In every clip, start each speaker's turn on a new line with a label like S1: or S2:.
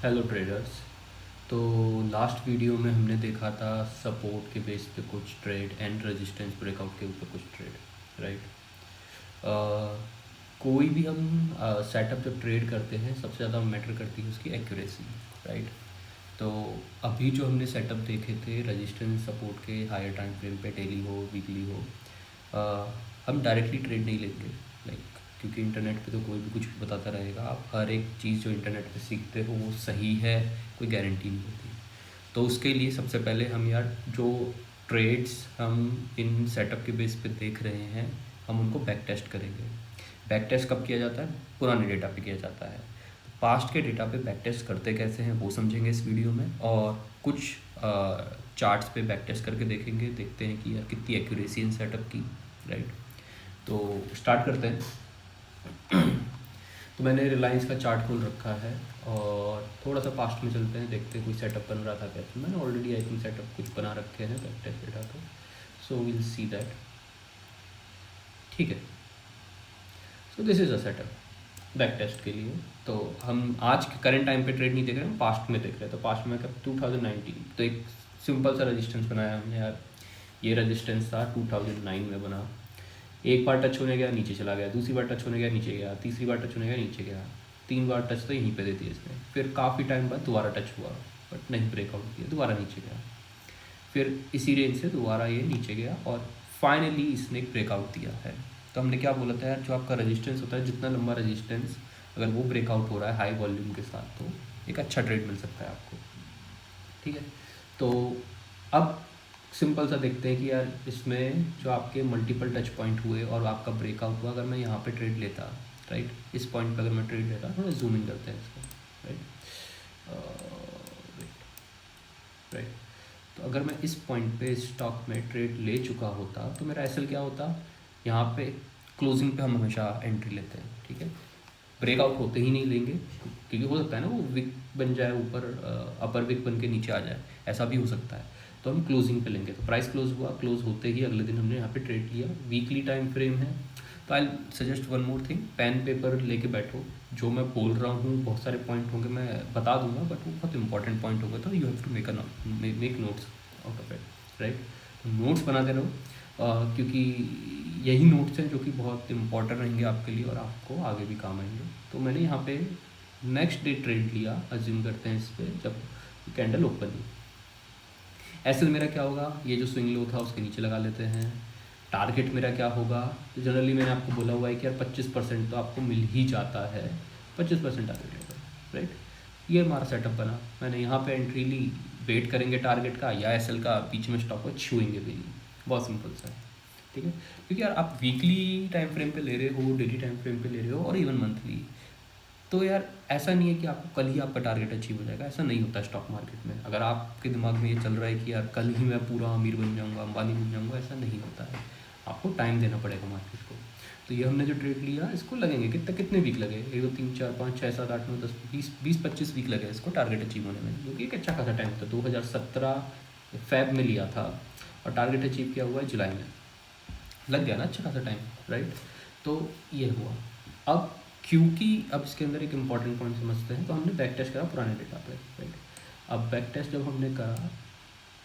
S1: Hello traders. तो last video में हमने देखा था सपोर्ट के बेस पे कुछ ट्रेड एंड रेजिस्टेंस ब्रेकआउट के ऊपर कुछ ट्रेड, राइट। कोई भी हम सेटअप जब ट्रेड करते हैं सबसे ज़्यादा मैटर करती है उसकी एक्यूरेसी, राइट। तो अभी जो हमने सेटअप देखे थे रेजिस्टेंस सपोर्ट के हायर टाइम फ्रेम पे, डेली हो वीकली हो, हम डायरेक्टली ट्रेड नहीं लेंगे, लाइक, क्योंकि इंटरनेट पे तो कोई भी कुछ भी बताता रहेगा। आप हर एक चीज़ जो इंटरनेट पे सीखते हो वो सही है, कोई गारंटी नहीं होती। तो उसके लिए सबसे पहले हम यार जो ट्रेड्स हम इन सेटअप के बेस पे देख रहे हैं, हम उनको बैक टेस्ट करेंगे। बैक टेस्ट कब किया जाता है? पुराने डेटा पे किया जाता है। पास्ट के डेटा पे बैक टेस्ट करते कैसे हैं वो समझेंगे इस वीडियो में, और कुछ चार्ट्स पे बैक टेस्ट करके देखेंगे, देखते हैं कि यार कितनी एक्यूरेसी इन सेटअप की, राइट। तो स्टार्ट करते हैं। तो मैंने रिलायंस का चार्ट खोल रखा है और थोड़ा सा पास्ट में चलते हैं, देखते हैं कोई सेटअप बन रहा था क्या। तो मैंने ऑलरेडी आई थिंक सेटअप कुछ बना रखे हैं बैक टेस्ट डेटा पे, सो विल सी दैट। ठीक है, so this is a setup back test के लिए। तो हम आज के करंट टाइम पे ट्रेड नहीं देख रहे हैं, हम पास्ट में देख रहे हैं। तो पास्ट में कब? 2019। तो एक सिंपल सा रेजिस्टेंस बनाया हमने यार। ये रेजिस्टेंस था 2009 में बना। एक बार टच होने गया, नीचे चला गया, दूसरी बार टच होने गया, नीचे गया, तीसरी बार टच होने गया, नीचे गया, 3 बार टच तो यहीं पे दे दिया इसने। फिर काफ़ी टाइम बाद दोबारा टच हुआ बट नहीं ब्रेकआउट किया, दोबारा नीचे गया। फिर इसी रेंज से दोबारा ये नीचे गया और फाइनली इसने एक ब्रेकआउट दिया है। तो हमने क्या बोला था यार, जो आपका रेजिस्टेंस होता है, जितना लंबा रेजिस्टेंस अगर वो ब्रेकआउट हो रहा है हाई वॉल्यूम के साथ, तो एक अच्छा ट्रेड मिल सकता है आपको। ठीक है, तो अब सिंपल सा देखते हैं कि यार इसमें जो आपके मल्टीपल टच पॉइंट हुए और आपका ब्रेकआउट हुआ, अगर मैं यहाँ पे ट्रेड लेता, राइट, इस पॉइंट पे अगर मैं ट्रेड लेता, थोड़ा जूम इन करते हैं इसको, राइट, राइट। तो अगर मैं इस पॉइंट पे स्टॉक में ट्रेड ले चुका होता तो मेरा एसएल क्या होता? यहाँ पे क्लोजिंग पे हम हमेशा एंट्री लेते हैं, ठीक है। ब्रेकआउट होते ही नहीं लेंगे, क्योंकि हो सकता है ना वो विक बन जाए ऊपर, अपर विक बन के नीचे आ जाए, ऐसा भी हो सकता है। तो हम क्लोजिंग पे लेंगे। तो प्राइस क्लोज हुआ, क्लोज होते ही अगले दिन हमने यहाँ पे ट्रेड लिया। वीकली टाइम फ्रेम है। तो I suggest one more thing, pen paper लेके बैठो। जो मैं बोल रहा हूँ बहुत सारे पॉइंट होंगे, मैं बता दूंगा, बट वो बहुत इंपॉर्टेंट पॉइंट होगा, तो you have to make notes out of it, right. तो नोट्स बनाते रहो, क्योंकि यही नोट्स हैं जो कि बहुत इंपॉर्टेंट रहेंगे आपके लिए और आपको आगे भी काम आएंगे। तो मैंने यहाँ पे नेक्स्ट डे ट्रेड लिया, अज्यूम करते हैं इस पर, जब कैंडल ओपन हुई। एसएल मेरा क्या होगा? ये जो स्विंग लो था उसके नीचे लगा लेते हैं। टारगेट मेरा क्या होगा? तो जनरली मैंने आपको बोला हुआ है कि यार 25% तो आपको मिल ही जाता है, 25% टारगेट होगा, राइट। ये हमारा सेटअप बना। मैंने यहाँ पे एंट्री ली, वेट करेंगे टारगेट का या एसएल का, बीच में स्टॉक को छुएंगे भी नहीं। बहुत सिंपल सा है, ठीक है। क्योंकि यार आप वीकली टाइम फ्रेम पे ले रहे हो, डेली टाइम फ्रेम पे ले रहे हो, और इवन मंथली, तो यार ऐसा नहीं है कि आपको कल ही आपका टारगेट अचीव हो जाएगा। ऐसा नहीं होता स्टॉक मार्केट में। अगर आपके दिमाग में ये चल रहा है कि यार कल ही मैं पूरा अमीर बन जाऊंगा, अंबानी बन जाऊंगा, ऐसा नहीं होता है। आपको टाइम देना पड़ेगा मार्केट को। तो ये हमने जो ट्रेड लिया, इसको लगेंगे कितने वीक लगे? 1 2 3 4 5 6 7 8 9 10 20 25 वीक लगे इसको टारगेट अचीव होने में, जो कि एक अच्छा खासा टाइम था। 2017 फेब में लिया था और टारगेट अचीव किया हुआ है जुलाई में। लग गया ना अच्छा खासा टाइम, राइट। तो ये हुआ। अब क्योंकि अब इसके अंदर एक इम्पॉर्टेंट पॉइंट समझते हैं, तो हमने बैक टेस्ट करा पुराने डेटा पे, राइट। अब बैक टेस्ट जब हमने करा,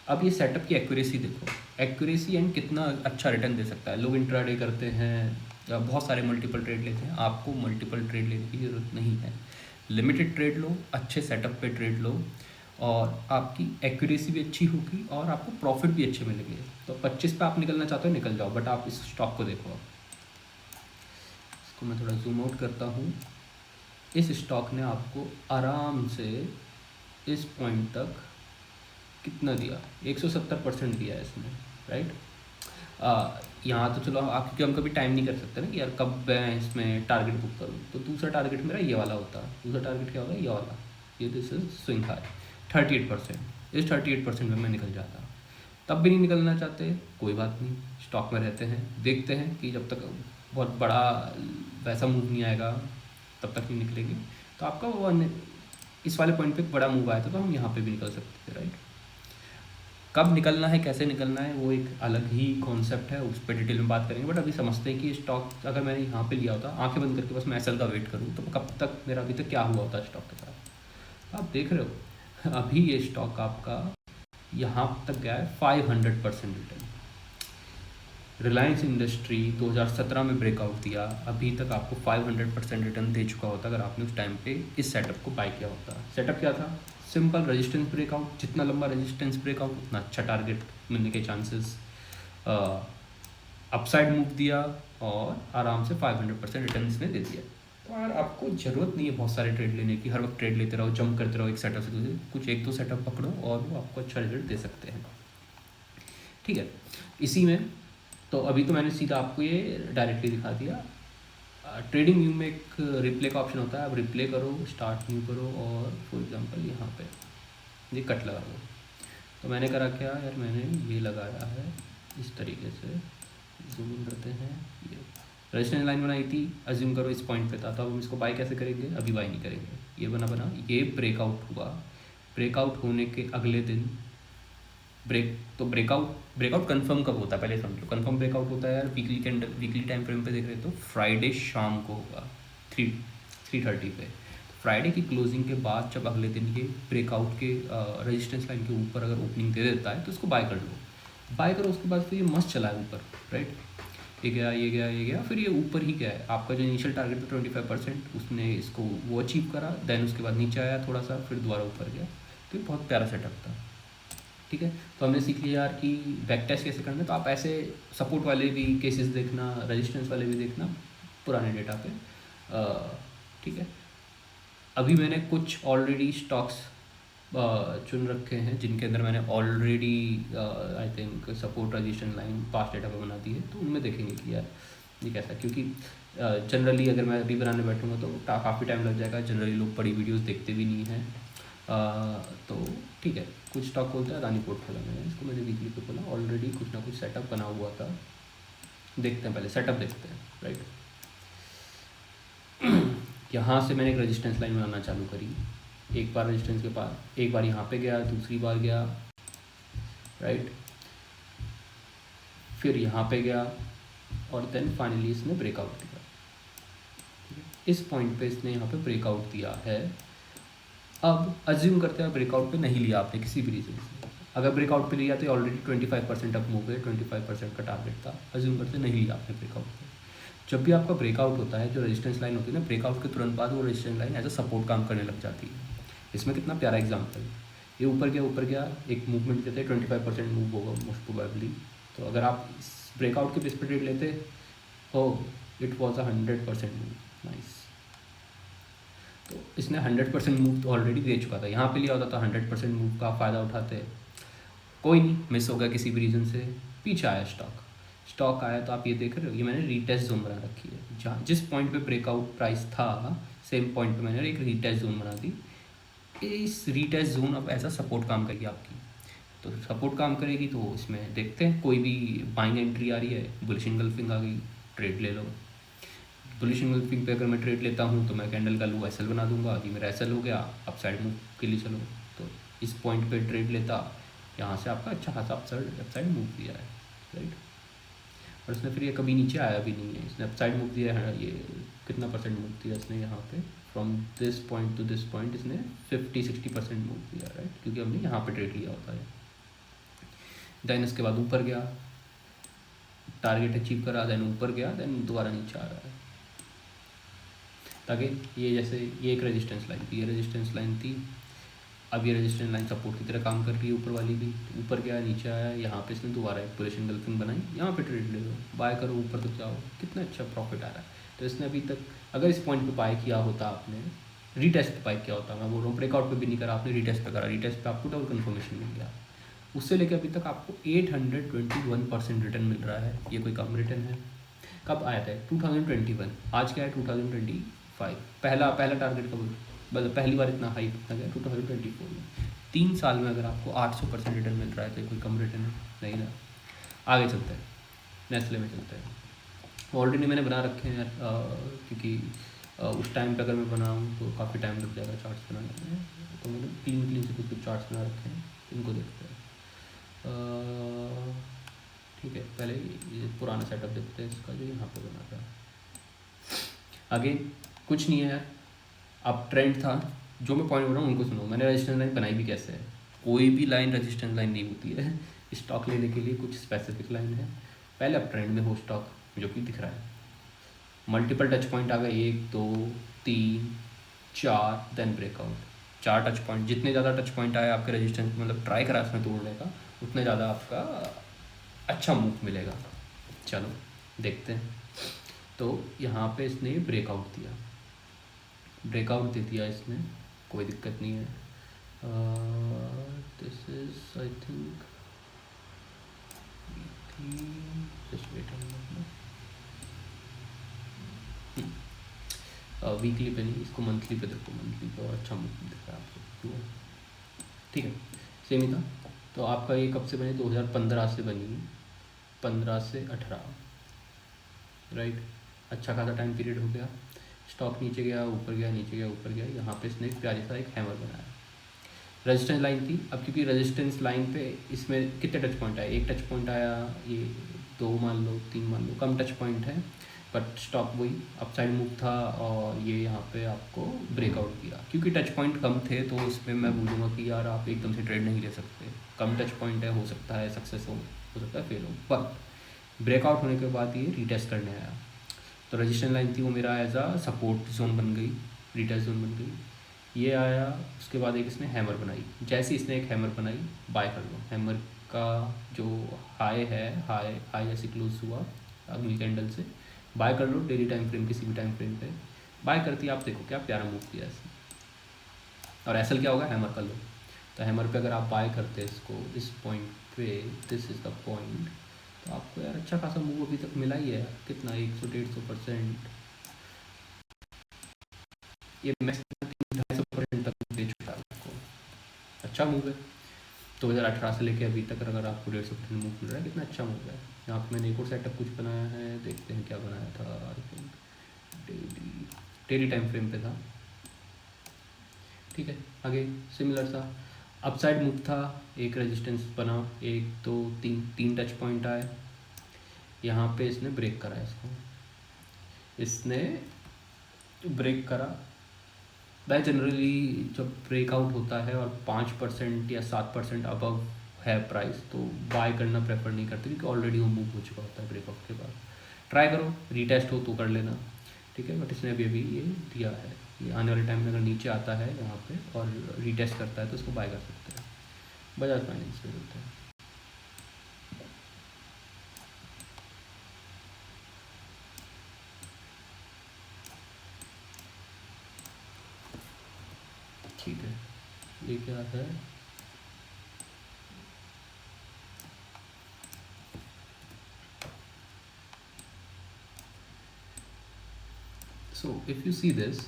S1: अब ये सेटअप की एक्यूरेसी देखो, एक्यूरेसी एंड कितना अच्छा रिटर्न दे सकता है। लोग इंट्राडे करते हैं या बहुत सारे मल्टीपल ट्रेड लेते हैं। आपको मल्टीपल ट्रेड लेने की ज़रूरत नहीं है। लिमिटेड ट्रेड लो, अच्छे सेटअप पे ट्रेड लो, और आपकी एक्यूरेसी भी अच्छी होगी और आपको प्रॉफिट भी अच्छे मिलेंगे। तो 25 पे आप निकलना चाहते हो निकल जाओ, बट आप इस स्टॉक को देखो। इसको मैं थोड़ा जूम आउट करता हूँ। इस स्टॉक ने आपको आराम से इस पॉइंट तक कितना दिया? 170% दिया है इसने, राइट। यहाँ तो चलो आप, क्योंकि हम कभी टाइम नहीं कर सकते ना कि यार कब मैं इसमें टारगेट बुक करूँ। तो दूसरा टारगेट मेरा ये वाला होता। दूसरा टारगेट क्या होगा? ये वाला। ये दिस इज स्विंग हाई 38%। इस 38% में मैं निकल जाता। तब भी नहीं निकलना चाहते, कोई बात नहीं, स्टॉक में रहते हैं, देखते हैं कि जब तक बहुत बड़ा वैसा मूव नहीं आएगा तब तक नहीं निकलेंगे। तो आपका वो इस वाले पॉइंट पे बड़ा मूव आया था, तो हम यहाँ पे भी निकल सकते थे, राइट। कब निकलना है, कैसे निकलना है, वो एक अलग ही कॉन्सेप्ट है, उस पर डिटेल में बात करेंगे। बट अभी समझते हैं कि स्टॉक अगर मैंने यहाँ पे लिया होता, आंखें बंद करके बस मैं एसएल का वेट करूँ, तो कब तक मेरा अभी तक क्या हुआ होता स्टॉक के साथ। आप देख रहे हो अभी ये स्टॉक आपका यहाँ तक गया है 500% रिटर्न। रिलायंस इंडस्ट्री 2017 में ब्रेकआउट दिया, अभी तक आपको 500% रिटर्न दे चुका होता अगर आपने उस टाइम पे इस सेटअप को बाय किया होता। सेटअप क्या था? सिंपल रेजिस्टेंस ब्रेकआउट, जितना लंबा रेजिस्टेंस ब्रेकआउट उतना अच्छा टारगेट मिलने के चांसेस, अपसाइड मूव दिया और आराम से 500% रिटर्न इसने दे दिया। तो यार आपको ज़रूरत नहीं है बहुत सारे ट्रेड लेने की, हर वक्त ट्रेड लेते रहो, जंप करते रहो एक सेटअप से दूसरे, कुछ एक दो सेटअप पकड़ो और वो आपको अच्छा रिजल्ट दे सकते हैं। ठीक है, इसी में तो अभी तो मैंने सीधा आपको ये डायरेक्टली दिखा दिया। ट्रेडिंग व्यू में एक रिप्ले का ऑप्शन होता है, आप रिप्ले करो, स्टार्ट न्यू करो और फॉर एग्जांपल यहाँ पे ये कट लगा दो। तो मैंने करा क्या यार, मैंने ये लगाया है इस तरीके से, जूम इन करते हैं, ये रेजिस्टेंस लाइन बनाई थी, अज्यूम करो इस पॉइंट पे था, तो अब हम इसको बाय कैसे करेंगे? अभी बाय नहीं करेंगे, ये बना ये ब्रेकआउट हुआ, ब्रेकआउट होने के अगले दिन ब्रेकआउट कंफर्म कब होता है पहले समझो। कंफर्म ब्रेकआउट होता है यार वीकली टाइम फ्रेम पे देख रहे हो तो फ्राइडे शाम को होगा 3:30 पे। फ्राइडे की क्लोजिंग के बाद जब अगले दिन ये ब्रेकआउट के रेजिस्टेंस लाइन के ऊपर अगर ओपनिंग दे देता है तो इसको बाय कर लो, बाय करो। उसके बाद फिर ये मस्त चला है ऊपर, राइट, ये गया, फिर ये ऊपर ही गया है। आपका जो इनिशियल टारगेट था 25%, उसने इसको वो अचीव करा, देन उसके बाद नीचे आया थोड़ा सा, फिर दोबारा ऊपर गया। तो ये बहुत प्यारा सेटअप था। ठीक है, तो हमने सीख लिया यार कि बैक टेस्ट कैसे करना है। तो आप ऐसे सपोर्ट वाले भी केसेस देखना, रेजिस्टेंस वाले भी देखना पुराने डेटा पे। ठीक है, अभी मैंने कुछ ऑलरेडी स्टॉक्स चुन रखे हैं जिनके अंदर मैंने already I think support resistance line past data पे बना दी है, तो उनमें देखेंगे कि यार ये कैसा, क्योंकि जनरली अगर मैं अभी बनाने बैठूँगा तो काफ़ी टाइम लग जाएगा। जनरली लोग बड़ी वीडियोस देखते भी नहीं हैं। तो ठीक है, कुछ स्टॉक खोलता है, अदानी पोर्टफोलियो में इसको मैंने वीकली पे खोला, ऑलरेडी कुछ ना कुछ सेटअप बना हुआ था। देखते हैं, पहले सेटअप देखते हैं, राइट। यहाँ से मैंने एक रेजिस्टेंस लाइन बनाना चालू करी, एक बार रेजिस्टेंस के पास, एक बार यहाँ पे गया, दूसरी बार गया, राइट, फिर यहाँ पे गया और देन फाइनली इसने ब्रेकआउट दिया। इस पॉइंट पे इसने यहाँ पे ब्रेकआउट दिया है। अब अज्यूम करते हैं ब्रेकआउट पे नहीं लिया आपने किसी भी रीज़न से, अगर ब्रेकआउट पे लिया तो ऑलरेडी 25% अप मूव है, 25% का टारगेट था, अज्यूम करते नहीं लिया आपने ब्रेकआउट पे। जब भी आपका ब्रेकआउट होता है, जो रेजिस्टेंस लाइन होती है ना, ब्रेकआउट के तुरंत बाद वो resistance line as a support काम करने लग जाती है। इसमें कितना प्यारा एग्जाम्पल, ये ऊपर गया, एक मूवमेंट देते हैं, 25% मूव होगा मोस्ट प्रोबेबली। तो अगर आप इस ब्रेकआउट के बेस पे ट्रेड लेते हो, इट वॉज 100% मूव, नाइस। तो इसने 100% मूव तो ऑलरेडी दे चुका था, यहाँ पे लिया होता तो 100% मूव का फ़ायदा उठाते। कोई नहीं, मिस हो गया किसी भी रीज़न से, पीछे आया स्टॉक आया। तो आप ये देख रहे हो, ये मैंने रीटेस्ट जोन बना रखी है, जहाँ जिस पॉइंट पे ब्रेकआउट प्राइस था सेम पॉइंट पे मैंने एक रीटेस्ट जोन बना दी। इस रीटेस्ट जोन अब ऐसा सपोर्ट काम करेगी आपकी, तो सपोर्ट काम करेगी तो इसमें देखते हैं कोई भी बाइंग एंट्री आ रही है, बुलिश इंगल्फिंग आ गई, ट्रेड ले लो। बुलिश इंगल्फिंग पे अगर मैं ट्रेड लेता हूँ तो मैं कैंडल का लो एसएल बना दूंगा, अभी मेरा एसएल हो गया, अपसाइड मूव के लिए चलो, तो इस पॉइंट पे ट्रेड लेता, यहाँ से आपका अच्छा खासा अपसाइड मूव दिया है, राइट। और इसने फिर ये कभी नीचे आया भी नहीं है, इसने अपसाइड मूव दिया है। ये कितना परसेंट मूव दिया इसने यहाँ पे, from this point two this point इसने 50-60% मूव दिया, राइट, क्योंकि हमने यहाँ पे ट्रेड लिया होता है। देन इसके बाद ऊपर गया, टारगेट अचीव करा, देन ऊपर गया, देन दोबारा नीचे आ रहा है। ताकि ये जैसे ये एक रेजिस्टेंस लाइन थी, ये रेजिस्टेंस लाइन थी, अब ये रेजिस्टेंस लाइन सपोर्ट की तरह काम कर रही है, ऊपर वाली भी, ऊपर गया, नीचे आया, यहाँ पे इसने दोबारा एक बुलिश इंगल्फिंग बनाई, यहाँ पे ट्रेड ले लो, बाय करो, ऊपर तक जाओ, कितना अच्छा प्रॉफिट आ रहा है। तो इसने अभी तक अगर इस पॉइंट पे बाय किया होता, आपने रीटेस्ट पे बाय किया होता, मैं बोल रहा हूँ ब्रेकआउट पे भी नहीं करा आपने, रीटेस्ट पे करा, रीटेस्ट पे आपको डबल कन्फर्मेशन मिल गया, उससे लेकर अभी तक आपको 821% रिटर्न मिल रहा है। ये कोई कम रिटर्न है? कब आया था? 2021, आज क्या है 2025। पहला टारगेट कब, मतलब पहली बार इतना हाई कितना गया 2024 में। 3 साल में अगर आपको 800% रिटर्न मिल रहा है तो कोई कम रिटर्न है? नहीं ना। आगे चलते हैं, नेस्ले में चलते हैं। ऑलरेडी मैंने बना रखे हैं क्योंकि उस टाइम पे अगर मैं बनाऊँ तो काफ़ी टाइम लग जाएगा चार्ट्स बनाने में, तो मैंने क्लीन से कुछ चार्ट्स बना रखे हैं, इनको देखते हैं। ठीक है, पहले ये पुराना सेटअप देखते हैं इसका जो यहाँ पे बना था। आगे कुछ नहीं है यार, अब ट्रेंड था, जो मैं पॉइंट बोल रहा हूँ उनको सुनो। मैंने रेजिस्टेंस लाइन बनाई भी कैसे है, कोई भी लाइन रेजिस्टेंस लाइन नहीं होती है। स्टॉक लेने के लिए कुछ स्पेसिफिक लाइन है। पहले अप ट्रेंड में हो स्टॉक जो कि दिख रहा है, मल्टीपल टच पॉइंट आ गए, 1 2 3 4, देन ब्रेकआउट। 4 टच पॉइंट, जितने ज़्यादा टच पॉइंट आए आपके रेजिस्टेंस मतलब ट्राई करा इसमें तोड़ने का, उतने ज़्यादा आपका अच्छा मूव मिलेगा। चलो देखते हैं। तो यहाँ पे इसने ब्रेकआउट दिया, ब्रेकआउट दे दिया इसने, कोई दिक्कत नहीं है। This is I think just wait a minute. Weekly पे नहीं, इसको मंथली पे देखो, मंथली पे और अच्छा मूव दिख रहा है आपको। ठीक है, सेम ही था। तो आपका ये कब से बनी, 2015 से बनी, 15 से 18, राइट। अच्छा खासा टाइम पीरियड हो गया। स्टॉक नीचे गया, ऊपर गया, नीचे गया, ऊपर गया। यहाँ पे इसने एक प्यारी सा एक हैमर बनाया। रेजिस्टेंस लाइन थी, अब क्योंकि रेजिस्टेंस लाइन पे इसमें कितने टच पॉइंट आए, एक टच पॉइंट आया, ये 2 मान लो, 3 मान लो, कम टच पॉइंट है, बट स्टॉक वही अपसाइड मूव था। और ये यहाँ पे आपको ब्रेकआउट किया, क्योंकि टच पॉइंट कम थे तो इसमें मैं बोलूँगा कि यार आप एकदम से ट्रेड नहीं ले सकते। कम टच पॉइंट है, हो सकता है सक्सेस हो सकता है फेल हो, पर ब्रेकआउट होने के बाद ये रीटेस्ट करने आया। तो रजिस्ट्रेशन लाइन थी वो मेरा एज अ सपोर्ट जोन बन गई, रीटेस्ट जोन बन गई। ये आया, उसके बाद एक इसने हैमर बनाई। जैसे इसने एक हैमर बनाई, बाय कर लो। हैमर का जो हाई है, हाई जैसे क्लोज हुआ अगली कैंडल से, बाय कर लो डेली टाइम फ्रेम, किसी भी टाइम फ्रेम पे बाय करती है। आप देखो क्या प्यारा मूव किया इसने। और एसल क्या होगा, हैमर कर लो। तो हैमर पे अगर आप बाय करते हैं इसको इस पॉइंट पे, दिस इज़ द पॉइंट, तो आपको यार अच्छा खासा मूव अभी तक मिला ही है। कितना, 100-150%, ये मैक्सिमम 250% तक दे चुका है आपको। अच्छा मूव है। 2018 से लेके अभी तक अगर आपको 150% मूव मिल रहा है, कितना अच्छा मूव है। यहाँ पे मैंने एक और सेटअप कुछ बनाया है, देखते हैं क्या बनाया था। I think daily time frame पे था। ठीक है, आगे सिमिलर सा अपसाइड मूव था, एक रेजिस्टेंस बना, 1 2 3 टच पॉइंट आए। यहाँ पे इसने ब्रेक करा, इसने ब्रेक करा। वह जनरली जब ब्रेकआउट होता है और 5% या 7% अबव है प्राइस, तो बाय करना प्रेफर नहीं करते, क्योंकि ऑलरेडी वो मूव हो चुका होता है ब्रेकआउट के बाद। ट्राई करो, रीटेस्ट हो तो कर लेना, ठीक है। बट इसने अभी अभी ये दिया है, ये आने वाले टाइम में अगर नीचे आता है यहाँ पे और रीटेस्ट करता है तो इसको बाय कर सकते हैं। बजाज फाइनेंस पे होता है। ठीक है, ये क्या है, so if you see this,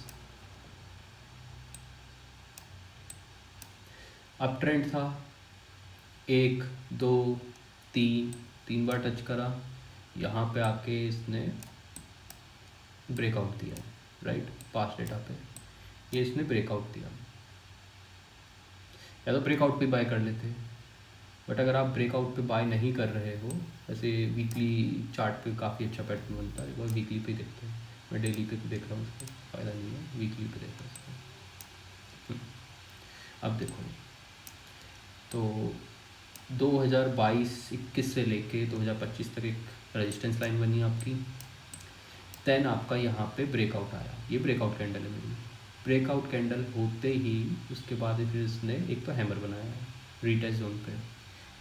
S1: up trend था, 1 2 3 बार टच करा, यहाँ पे आके इसने ब्रेकआउट दिया, राइट। पास्ट डेटा पे ये इसने ब्रेकआउट दिया, या तो ब्रेकआउट पे बाय कर लेते। बट अगर आप ब्रेकआउट पे बाय नहीं कर रहे हो, वैसे वीकली चार्ट पे काफ़ी अच्छा पैटर्न बनता है, एक बार वीकली पे देखते हैं। मैं डेली पे भी देख रहा हूँ, उसको फ़ायदा नहीं है, वीकली पे देख रहा हूँ उसको। अब देखो, तो 2022-21 से लेके 2025 तक एक रेजिस्टेंस लाइन बनी आपकी। देन आपका यहाँ पे ब्रेकआउट आया, ये ब्रेकआउट कैंडल है मेरी। ब्रेकआउट कैंडल होते ही उसके बाद फिर इसने एक तो हैमर बनाया है रीटेस्ट जोन पे,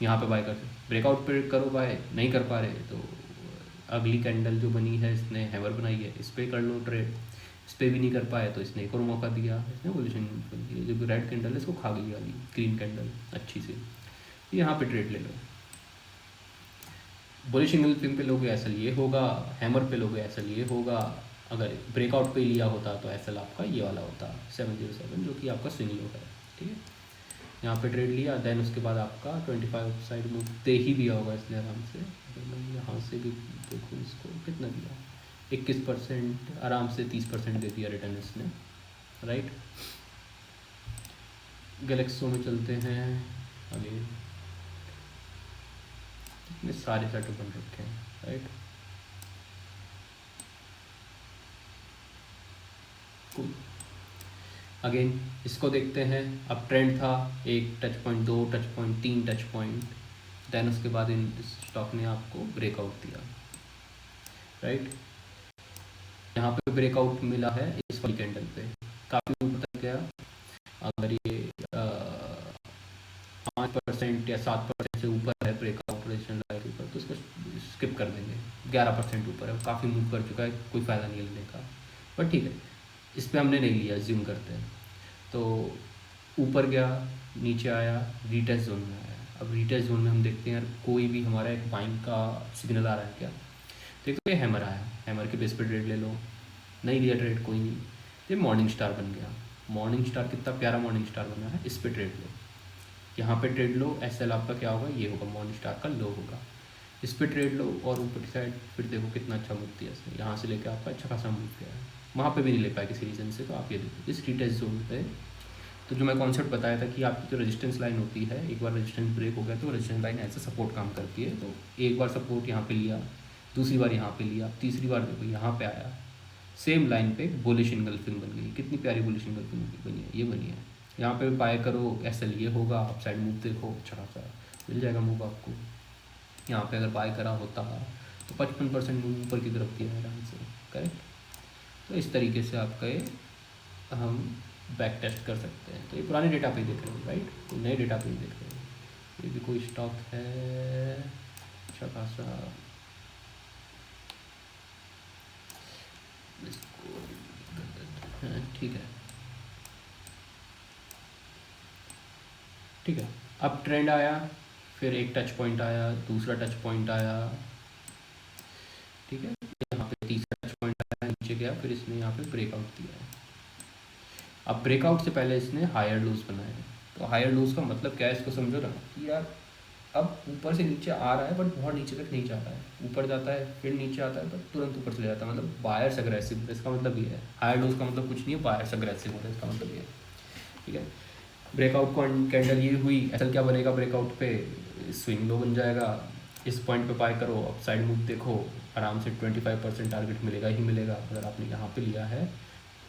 S1: यहाँ पे बाय कर, ब्रेकआउट पे करो बाय, नहीं कर पा रहे तो अगली कैंडल जो बनी है इसने हैमर बनाई है, इस पर कर लो ट्रेड। इस पर भी नहीं कर पाए तो इसने एक और मौका दिया, इसने पोजिशन जो रेड कैंडल है इसको खा गई, वाली ग्रीन कैंडल अच्छी सी, यहाँ पे ट्रेड ले लो। बुलिश सिग्नल पिंग पे लोगे एसएल ये होगा, हैमर पे लोगे एसएल ये होगा। अगर ब्रेकआउट पे लिया होता तो एसएल आपका ये वाला होता 707, जो कि आपका स्विंग लो है, ठीक है। यहाँ पे ट्रेड लिया, देन उसके बाद आपका 25 साइड मूव दे ही दिया होगा इसने आराम से। अगर मैं यहाँ से भी देखूँ इसको कितना दिया, 21%, आराम से 30% दे दिया रिटर्न इसने, राइट। गैलेक्सो में चलते हैं अगेन, इतने सारे सेटअप बन रखे हैं, राइट। कूल। अगेन इसको देखते हैं, अब ट्रेंड था 1 touch point, 2 touch point, 3 touch point, then उसके बाद इन स्टॉक ने आपको ब्रेकआउट दिया, राइट। यहाँ पे ब्रेकआउट मिला है इस वाली कैंडल पे, काफ़ी ऊपर तक गया। अगर ये 5% या 7% से ऊपर है ब्रेकआउट रेजिस्टेंस लाइन के ऊपर, तो इसको स्किप कर देंगे। 11% ऊपर है, काफ़ी मूव कर चुका है, कोई फ़ायदा नहीं लेने का, बट ठीक है, इस पर हमने नहीं लिया, ज्यूम करते हैं। तो ऊपर गया, नीचे आया, रीटेस्ट जोन में आया। अब रीटेस्ट जोन में हम देखते हैं यार कोई भी हमारा एक बाइंग का सिग्नल आ रहा है क्या। देखो ये हैमर आया, हैमर के बेस पे ट्रेड ले लो, नहीं लिया ट्रेड कोई नहीं। ये मॉर्निंग स्टार बन गया, मॉर्निंग स्टार कितना प्यारा मॉर्निंग स्टार बना है, इस पर ट्रेड लो, यहाँ पे ट्रेड लो। एसएल आपका क्या होगा, ये होगा मॉर्निंग स्टार का लो होगा, इस पर ट्रेड लो। और ऊपर की साइड फिर देखो कितना अच्छा मूव दिया इसने, यहाँ से लेकर आपका अच्छा खासा मूव किया है, वहाँ पे भी नहीं ले पाया किसी रीज़न से। तो आप ये देखो इस रीटेस्ट जोन पे, तो जो मैं कॉन्सेप्ट बताया था कि आपकी जो रेजिस्टेंस लाइन होती है, एक बार रेजिस्टेंस ब्रेक हो गया तो रेजिस्टेंस लाइन ऐसे सपोर्ट काम करती है। तो एक बार सपोर्ट यहाँ पे लिया, दूसरी बार यहाँ पे लिया, तीसरी बार देखो यहाँ पे आया, सेम लाइन पे बुलिश इनगल्फिंग बन गई। कितनी प्यारी बुलिश इनगल्फिंग बनी है, ये बनी है। यहाँ पे बाय करो, एसएल ये होगा, आप साइड मूव देखो, अच्छा खासा मिल जाएगा मूव आपको। यहाँ पे अगर बाय करा होता तो 55% मूव ऊपर की तरफ दिया है आराम से, करेक्ट। तो इस तरीके से आपका ये हम बैक टेस्ट कर सकते हैं। तो ये पुराने डेटा पे देख रहे हो, राइट, तो नए डेटा पे देख रहे हो। ये भी कोई स्टॉक है अच्छा खासा, ठीक है, ठीक है। अब ट्रेंड आया, फिर एक टच पॉइंट आया, दूसरा टच पॉइंट आया, ठीक है, यहाँ पे तीसरा टच पॉइंट आया, नीचे गया, फिर इसने यहाँ पे ब्रेकआउट दिया है। अब ब्रेकआउट से पहले इसने हायर लोज बनाए हैं। तो हायर लोज का मतलब क्या है, इसको समझो ना कि यार अब ऊपर से नीचे आ रहा है, बट बहुत नीचे तक नहीं जाता है, ऊपर जाता है फिर नीचे आता है, बट तुरंत ऊपर चले जाता है, मतलब बायर्स अग्रेसिव। इसका मतलब ये है, हायर लोज का मतलब कुछ नहीं है, बायर्स अग्रेसिव होता है, इसका मतलब ये है, ठीक है। ब्रेकआउट कैंडल ये हुई, ऐसा क्या बनेगा ब्रेकआउट पे, स्विंग लो बन जाएगा। इस पॉइंट पे बाय करो, अप साइड मूव देखो, आराम से 25% टारगेट मिलेगा ही मिलेगा। अगर आपने यहाँ पे लिया है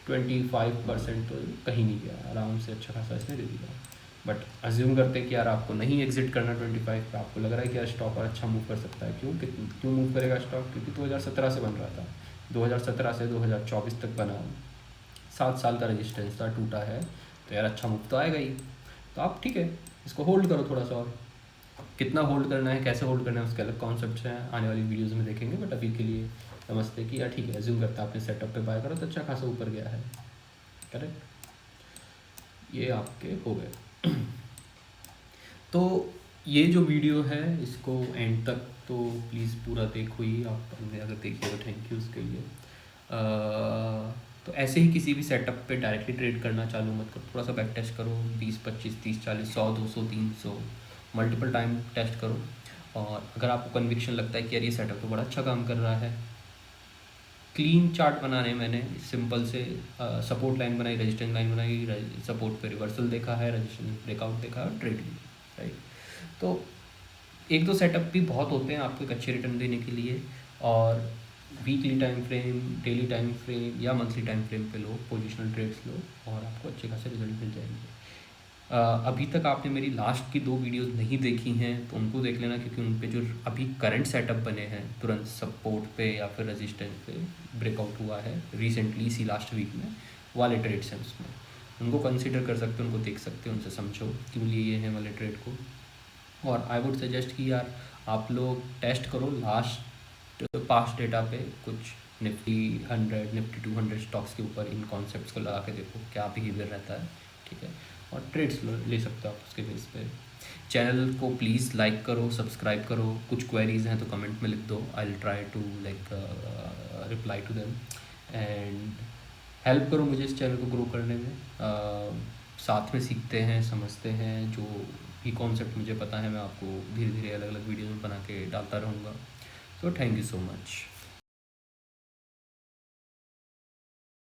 S1: 25% तो कहीं नहीं गया, आराम से अच्छा खासा इसने दे दिया। बट अज्यूम करते हैं कि यार आपको नहीं एग्जिट करना 25 पे, आपको लग रहा है कि यार स्टॉक और अच्छा मूव कर सकता है। क्यों मूव करेगा स्टॉक, क्योंकि 2017 से बन रहा था, 2017 से 2024 तक बना, 7 साल का रजिस्टेंस था, टूटा है, तो यार अच्छा मूव तो आएगा ही। तो आप ठीक है, इसको होल्ड करो थोड़ा सा और। कितना होल्ड करना है, कैसे होल्ड करना है, उसके अलग कॉन्सेप्ट्स हैं, आने वाली वीडियोज़ में देखेंगे। बट अभी के लिए समझते कि यार ठीक है, अज्यूम करता है आपने सेटअप पे बाय करो तो अच्छा खासा ऊपर गया है, करेक्ट। ये आपके हो गए। तो ये जो वीडियो है इसको एंड तक तो प्लीज़ पूरा देखो ही आप, अगर देखिए तो थैंक यू उसके लिए। तो ऐसे ही किसी भी सेटअप पे डायरेक्टली ट्रेड करना चालू मत करो, थोड़ा सा बैक टेस्ट करो, 20 25 30 40 100 200 300 मल्टीपल टाइम टेस्ट करो। और अगर आपको कन्विक्शन लगता है कि यार ये सेटअप तो बड़ा अच्छा काम कर रहा है, क्लीन चार्ट बनाने मैंने सिंपल से सपोर्ट लाइन बनाई, रेजिस्टेंस लाइन बनाई, सपोर्ट पे रिवर्सल देखा है, रेजिस्टेंस ब्रेकआउट देखा है और ट्रेड ली, राइट। तो एक दो सेटअप भी बहुत होते हैं आपको एक अच्छे रिटर्न देने के लिए। और weekly time frame, daily time frame या मंथली टाइम फ्रेम पे लो, पोजिशनल ट्रेड्स लो और आपको अच्छे खासे रिजल्ट मिल जाएंगे। अभी तक आपने मेरी लास्ट की 2 वीडियोस नहीं देखी हैं तो उनको देख लेना, क्योंकि उन पे जो अभी करंट सेटअप बने हैं, तुरंत सपोर्ट पे या फिर रेजिस्टेंस पे ब्रेकआउट हुआ है रिसेंटली इसी लास्ट वीक में, वाले ट्रेड्स हैं उसमें, उनको कंसिडर कर सकते हो, उनको देख सकते हो, उनसे समझो क्यों लिए हैं वाले ट्रेड को। और आई वुड सजेस्ट कि यार आप लोग टेस्ट करो लास्ट पास्ट डेटा पे कुछ निफ्टी 100 निफ्टी 200 स्टॉक्स के ऊपर इन कॉन्सेप्ट्स को लगा के देखो क्या बिहेवियर रहता है, ठीक है। और ट्रेड्स ले सकते हो आप उसके बेस पे। चैनल को प्लीज़ लाइक करो, सब्सक्राइब करो, कुछ क्वेरीज़ हैं तो कमेंट में लिख दो, I will try to like reply to them. And help करो मुझे इस चैनल को ग्रो करने में। साथ में सीखते हैं, समझते हैं, जो भी कॉन्सेप्ट मुझे पता है मैं आपको धीरे धीरे अलग अलग वीडियो में बना के डालता रहूँगा। So thank you so much.